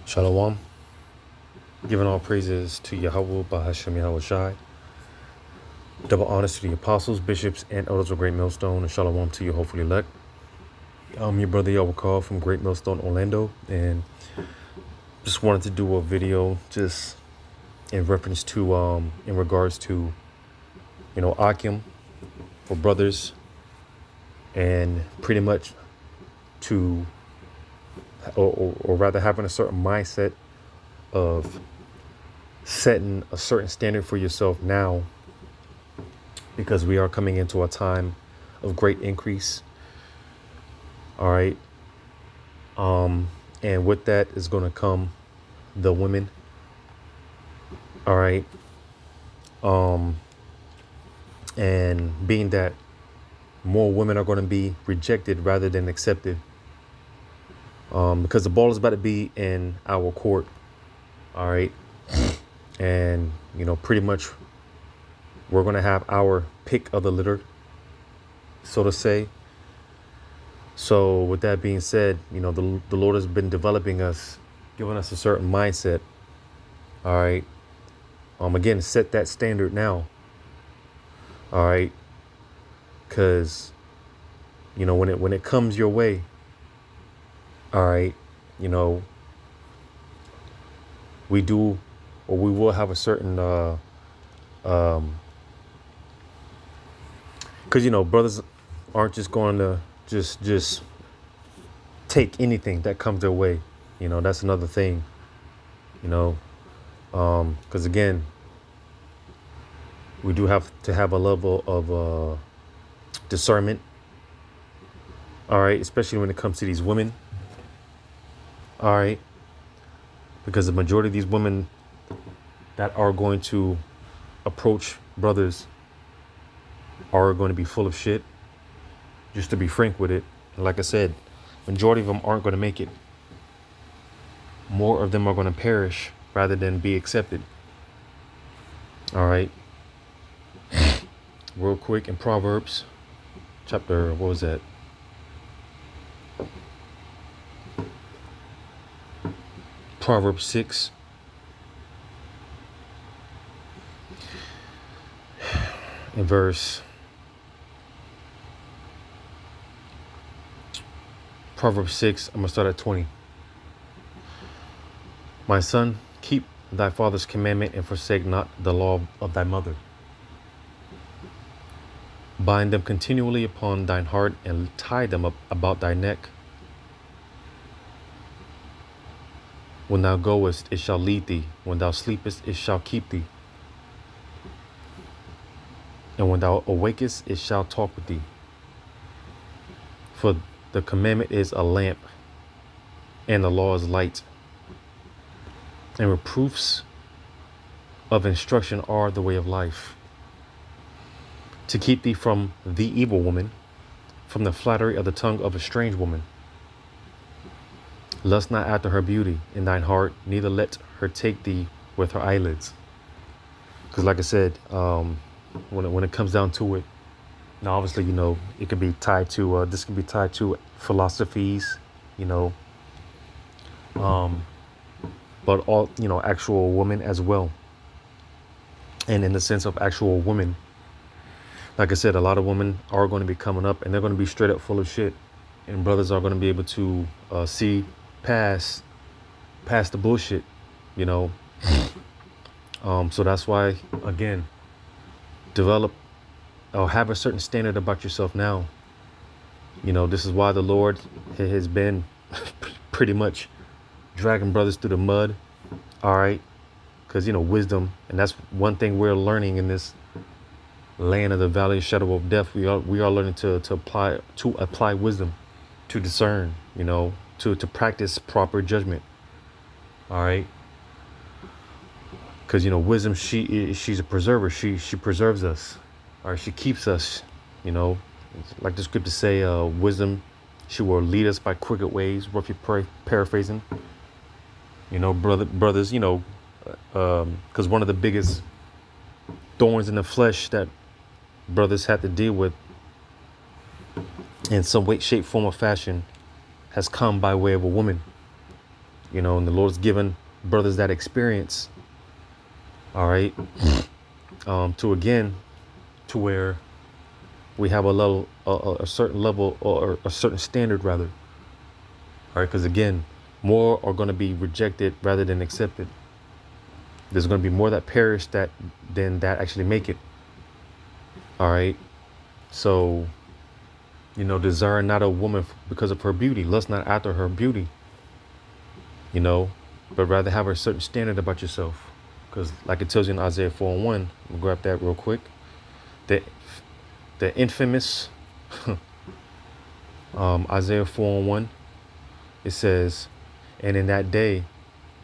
Shalom. Giving all praises to Yahweh, Bahashem Yahweh Shai. Double honors to the apostles, bishops, and elders of Great Millstone. And shalom to you, hopefully elect. I'm your brother Yahweh Call from Great Millstone, Orlando. And just wanted to do a video just in reference to, in regards to, Akim for brothers. And pretty much to, or rather having a certain mindset of setting a certain standard for yourself now, because we are coming into a time of great increase. All right. And with that is going to come the women. All right. And being that more women are going to be rejected rather than accepted, because the ball is about to be in our court. All right. And, pretty much we're going to have our pick of the litter, so to say. So with that being said, the Lord has been developing us, giving us a certain mindset. All right. Again, set that standard now. All right. Because, when it comes your way, all right, we do, or we will have a certain, because, brothers aren't just going to just take anything that comes their way. That's another thing, because again, we do have to have a level of discernment. All right. Especially when it comes to these women. All right. Because the majority of these women that are going to approach brothers are going to be full of shit, just to be frank with it. And like I said, majority of them aren't going to make it. More of them are going to perish rather than be accepted. All right. Real quick, in Proverbs chapter, what was that? Proverbs 6. In Proverbs 6, I'm going to start at 20. My son, keep thy father's commandment and forsake not the law of thy mother. Bind them continually upon thine heart and tie them up about thy neck. When thou goest, it shall lead thee. When thou sleepest, it shall keep thee. And when thou awakest, it shall talk with thee. For the commandment is a lamp, and the law is light. And reproofs of instruction are the way of life. To keep thee from the evil woman, from the flattery of the tongue of a strange woman. Lust not after her beauty in thine heart, neither let her take thee with her eyelids. Because like I said, when it comes down to it, now obviously, it can be tied to, this can be tied to philosophies, but all, actual women as well. And in the sense of actual women, like I said, a lot of women are going to be coming up and they're going to be straight up full of shit. And brothers are going to be able to see past the bullshit, So that's why, again, develop or have a certain standard about yourself now. This is why the Lord has been pretty much dragging brothers through the mud. All right. Because, wisdom. And that's one thing we're learning in this land of the valley of shadow of death. We are learning to apply wisdom, to discern, to practice proper judgment. All right. Because, wisdom, she's a preserver. She preserves us. All right. She keeps us, like the scriptures say, wisdom, she will lead us by crooked ways, roughly paraphrasing. Brothers, because one of the biggest thorns in the flesh that brothers have to deal with in some way, shape, form, or fashion has come by way of a woman. And the Lord's given brothers that experience, all right, to where we have a certain level, or a certain standard rather, all right, because again, more are going to be rejected rather than accepted. There's going to be more that perish than that actually make it. All right. So, desire not a woman because of her beauty. Lust not after her beauty, but rather have a certain standard about yourself. Because like it tells you in Isaiah 4:1, we'll grab that real quick. The infamous Isaiah 4:1, it says, and in that day,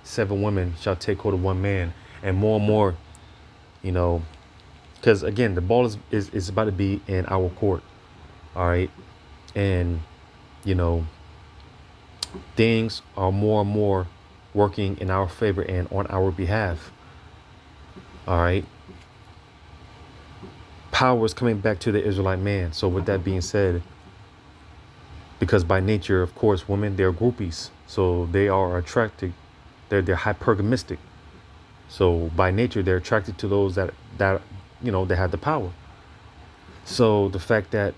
7 women shall take hold of one man, and more, because again, the ball is about to be in our court. All right. And, things are more and more working in our favor and on our behalf. All right. Power is coming back to the Israelite man. So with that being said, because by nature, of course, women, they're groupies. So they are attracted. They're hypergamistic. So by nature, they're attracted to those that they have the power. So the fact that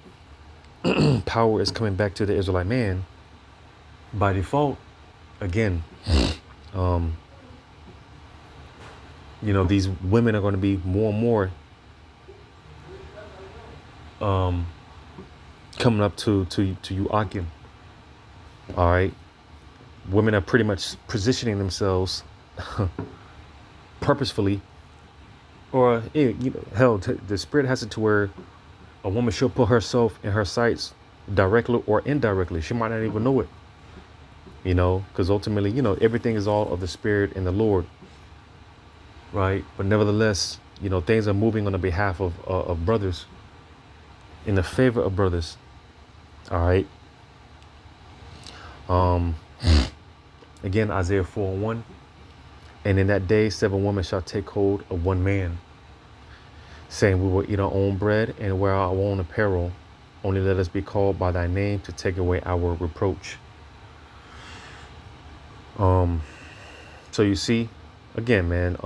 power is coming back to the Israelite man, by default, again, these women are going to be more and more coming up to you, Akim. All right. Women are pretty much positioning themselves purposefully, or hell, the spirit has it to where a woman should put herself in her sights directly or indirectly. She might not even know it, because ultimately, everything is all of the spirit and the Lord. Right. But nevertheless, things are moving on the behalf of brothers, in the favor of brothers. All right. Again, Isaiah 4:1. And in that day, 7 women shall take hold of one man, saying, we will eat our own bread and wear our own apparel. Only let us be called by thy name to take away our reproach. So you see, again, man,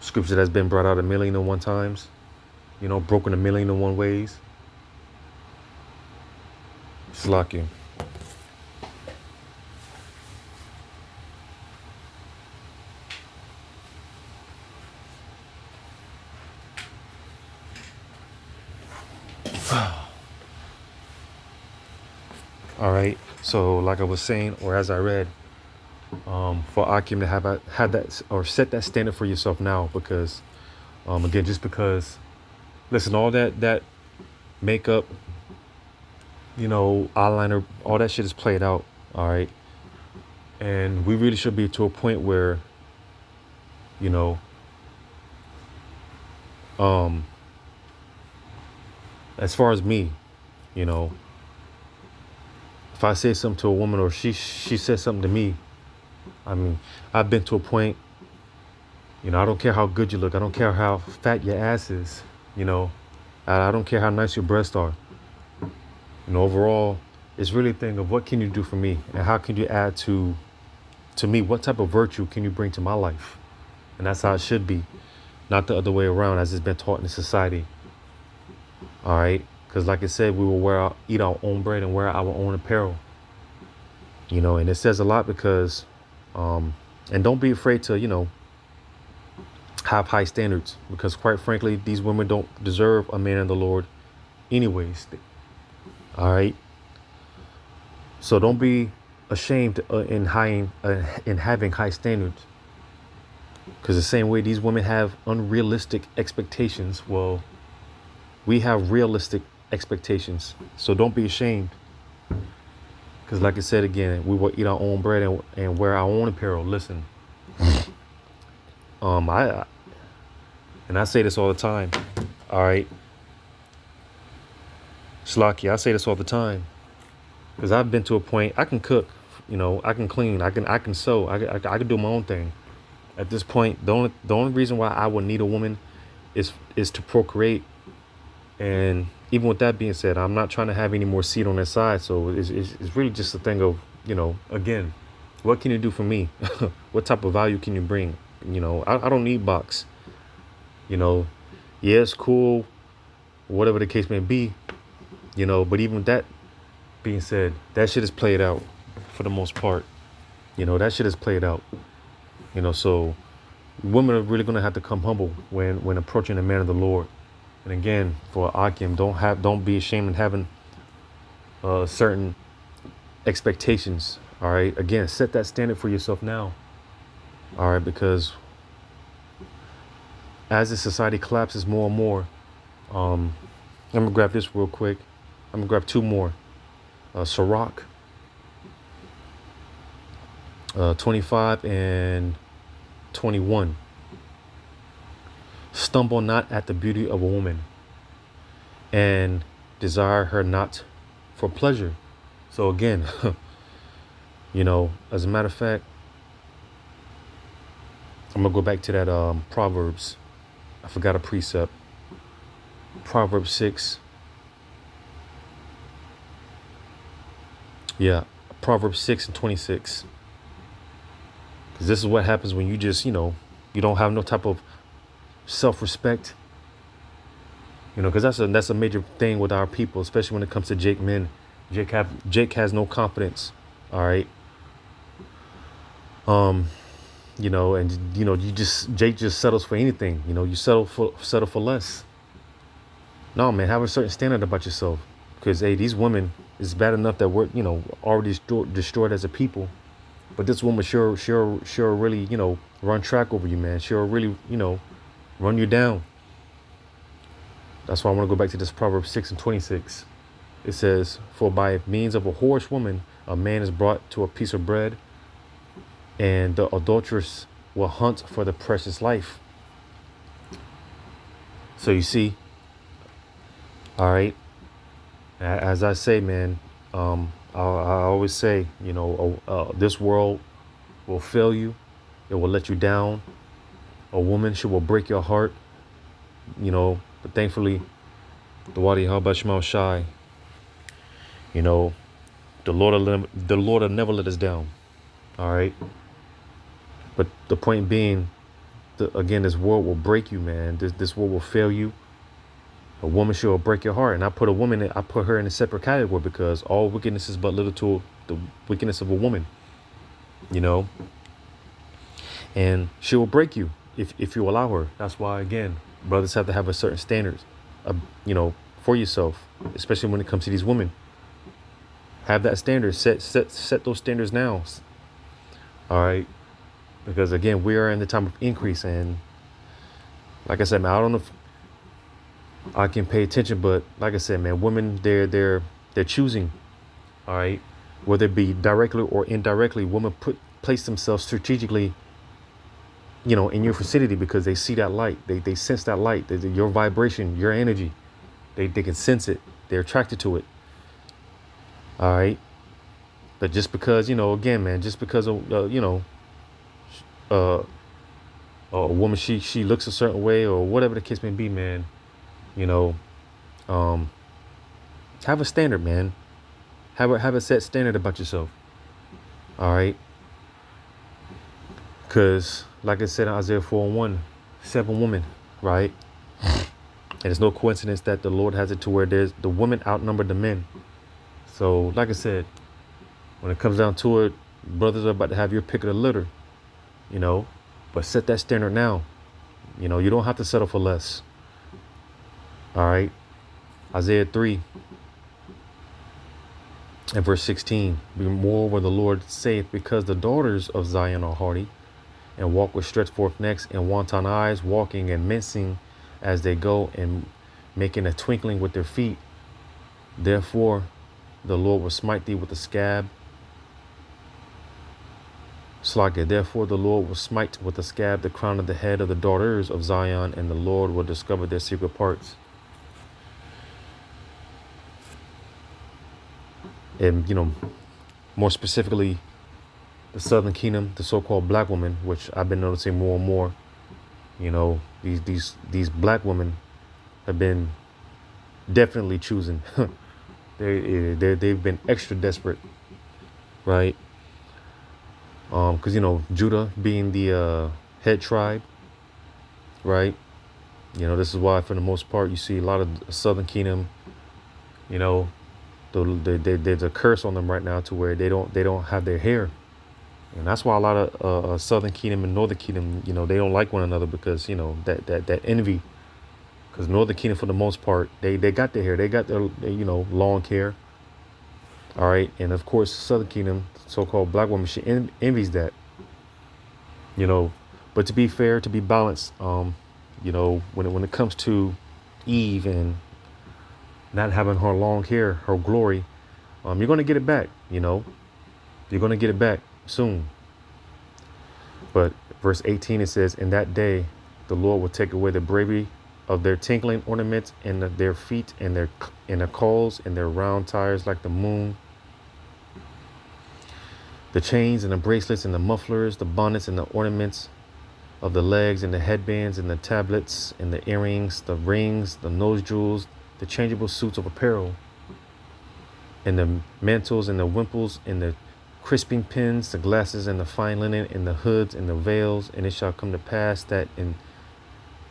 scripture that's been brought out 1,000,001 times, broken 1,000,001 ways. Slack. All right. So like I was saying, or as I read, for Akim to have that or set that standard for yourself now, because again, just because, listen, all that makeup, eyeliner, all that shit is played out. All right. And we really should be to a point where, as far as me, if I say something to a woman or she says something to me, I mean, I've been to a point, I don't care how good you look. I don't care how fat your ass is, I don't care how nice your breasts are. Overall, it's really a thing of what can you do for me and how can you add to me? What type of virtue can you bring to my life? And that's how it should be, not the other way around as it's been taught in the society. All right. Because like I said, we will eat our own bread and wear our own apparel, and it says a lot because, and don't be afraid to, have high standards, because quite frankly, these women don't deserve a man in the Lord anyways. All right. So don't be ashamed in having high standards, because the same way these women have unrealistic expectations, well, we have realistic expectations. So don't be ashamed, because like I said again, we will eat our own bread and wear our own apparel. Listen, I say this all the time. All right, Slacky, I say this all the time because I've been to a point. I can cook, I can clean, I can sew, I can do my own thing. At this point, the only reason why I would need a woman is to procreate and even with that being said, I'm not trying to have any more seed on that side. So it's really just a thing of, again, what can you do for me? What type of value can you bring? I don't need box. You know, yeah, it's cool, whatever the case may be. But even with that being said, that shit is played out for the most part. That shit is played out. So women are really gonna have to come humble when approaching the man of the Lord. And again, for Akim, don't be ashamed of having certain expectations. All right. Again, set that standard for yourself now. All right, because as the society collapses more and more, I'm gonna grab this real quick. I'm gonna grab two more. Sirach, 25 and 21. Stumble not at the beauty of a woman, and desire her not for pleasure. So again, as a matter of fact, I'm gonna go back to that Proverbs. I forgot a precept. Proverbs 6. Yeah, Proverbs 6 and 26. Because this is what happens when you just, you don't have no type of self-respect. Because that's a major thing with our people, especially when it comes to Jake men. Jake has no confidence. All right. Jake just settles for anything. You settle for less. No, man, have a certain standard about yourself. Because hey, these women, it's bad enough that we're already destroyed as a people, but this woman sure really run track over you, man. She'll really run you down. That's why I want to go back to this Proverbs 6 and 26. It says, "For by means of a whorish woman, a man is brought to a piece of bread, and the adulteress will hunt for the precious life." So you see, all right. As I say, man, I always say, this world will fail you. It will let you down. A woman, she will break your heart, but thankfully, the Wadi Habashmal Shai, the Lord will never let us down. All right. But the point being, again, this world will break you, man. This world will fail you. A woman sure will break your heart. And I put her in a separate category because all wickedness is but little to the wickedness of a woman, and she will break you if you allow her. That's why, again, brothers have to have a certain standards, for yourself, especially when it comes to these women. Have that standard, set those standards now. All right. Because again, we are in the time of increase. And like I said, man, I don't know if I can pay attention, but like I said, man, women, they're choosing, all right, whether it be directly or indirectly. Women place themselves strategically, in your vicinity because they see that light, they sense that light, your vibration, your energy. They can sense it. They're attracted to it. All right, but just because again, man, just because a woman she looks a certain way or whatever the case may be, man. Have a standard, man. Have a set standard about yourself. All right. Because, like I said in Isaiah 4:1, 7 women, right? And it's no coincidence that the Lord has it to where the women outnumber the men. So, like I said, when it comes down to it, brothers are about to have your pick of the litter, but set that standard now. You don't have to settle for less. All right. Isaiah 3 and verse 16. Moreover, the Lord saith, because the daughters of Zion are haughty, and walk with stretched forth necks and wanton eyes, walking and mincing as they go, and making a twinkling with their feet. Therefore, the Lord will smite thee with a scab. Therefore, the Lord will smite with a scab the crown of the head of the daughters of Zion, and the Lord will discover their secret parts. And, more specifically, the Southern Kingdom, the so-called black woman, which I've been noticing more and more. These black women have been, definitely choosing. They've been extra desperate, right? Because Judah being the head tribe, right? This is why for the most part you see a lot of Southern Kingdom. You know, there's a curse on them right now to where they don't have their hair, and that's why a lot of Southern Kingdom and Northern Kingdom, they don't like one another because that envy. Because Northern Kingdom for the most part they got their hair, they got their long hair. All right, and of course Southern Kingdom, so-called black woman, she envies that. You know, but to be fair, to be balanced, when it comes to Eve and not having her long hair, her glory, you're gonna get it back. You're gonna get it back soon. But verse 18, it says, "In that day, the Lord will take away the bravery of their tinkling ornaments and their feet and their coals and their round tires like the moon, the chains and the bracelets and the mufflers, the bonnets and the ornaments of the legs and the headbands and the tablets and the earrings, the rings, the nose jewels, the changeable suits of apparel, and the mantles and the wimples and the crisping pins, the glasses and the fine linen and the hoods and the veils. And it shall come to pass that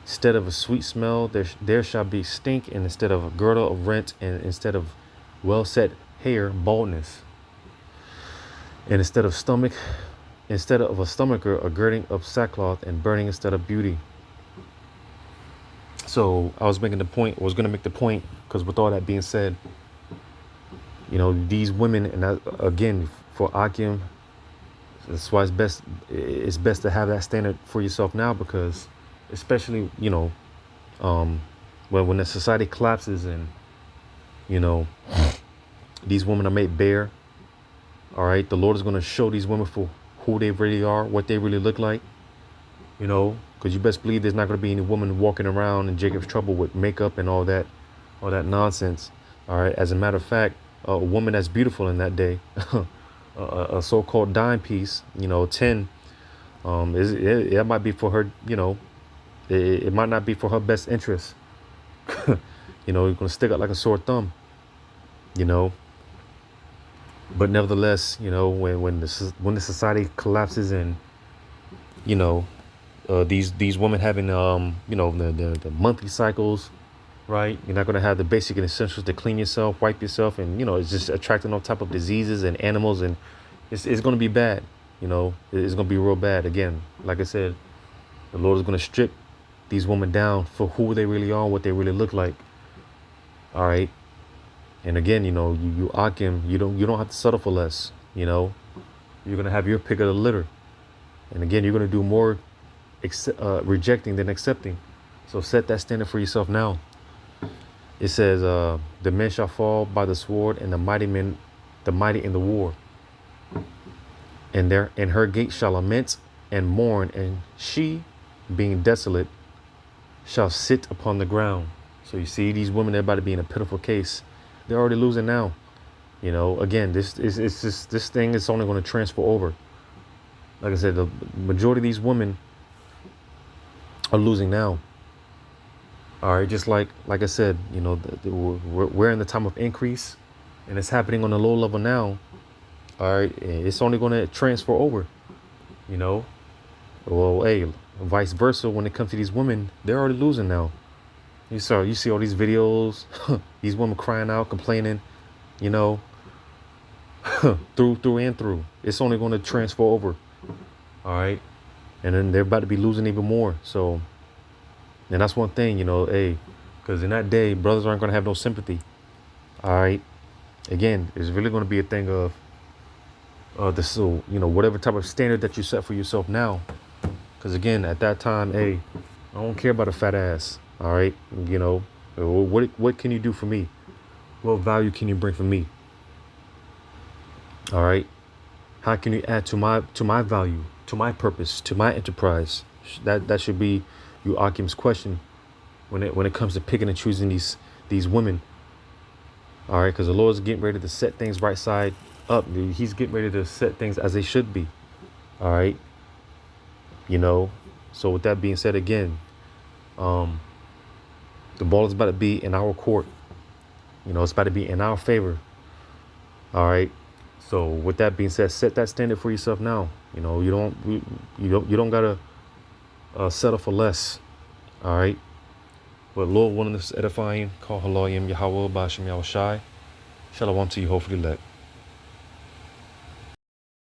instead of a sweet smell, there shall be stink, and instead of a girdle of rent, and instead of well set hair, baldness, and instead of a stomacher, a girding of sackcloth, and burning instead of beauty." So I was going to make the point, because with all that being said, these women, and that, again, for Akim, that's why it's best to have that standard for yourself now, because especially, when the society collapses and, these women are made bare. All right. The Lord is going to show these women for who they really are, what they really look like, because you best believe there's not going to be any woman walking around in Jacob's trouble with makeup and all that nonsense. All right. As a matter of fact, a woman that's beautiful in that day, a so-called dime piece, 10, it might be for her, it might not be for her best interest. You're going to stick out like a sore thumb, But nevertheless, when the society collapses and, these women having, the monthly cycles, right? You're not going to have the basic and essentials to clean yourself, wipe yourself, and, it's just attracting all type of diseases and animals, and it's going to be bad. It's going to be real bad. Again, like I said, the Lord is going to strip these women down for who they really are, what they really look like. All right. And again, you Akim, you don't have to settle for less. You're going to have your pick of the litter. And again, you're going to do more rejecting than accepting. So set that standard for yourself now. It says, "The men shall fall by the sword, and the mighty in the war. And her gate shall lament and mourn, and she, being desolate, shall sit upon the ground." So you see, these women, they're about to be in a pitiful case. They're already losing now. Again, this thing is only going to transfer over. Like I said, the majority of these women are losing now. All right, just like I said, we're in the time of increase, and it's happening on a low level now. All right, it's only going to transfer over. Well, hey, vice versa. When it comes to these women, they're already losing now. You see all these videos, these women crying out, complaining, through and through. It's only going to transfer over. All right. And then they're about to be losing even more. So, and that's one thing, hey, because in that day, brothers aren't going to have no sympathy. All right. Again, it's really going to be a thing of whatever type of standard that you set for yourself now. Because again, at that time, hey, I don't care about a fat ass. All right. What can you do for me? What value can you bring for me? All right. How can you add to my value, to my purpose, to my enterprise? That should be you Akim's question when it comes to picking and choosing these women. All right, because the Lord's getting ready to set things right side up. He's getting ready to set things as they should be. All right. So with that being said, again, the ball is about to be in our court. You know, it's about to be in our favor. All right. So with that being said, set that standard for yourself now. You know, you don't gotta settle for less. All right. But Lord willing, this is edifying. Call Halayim Yahweh Bashim Yahweh Shai. Shalom to you, hopefully let.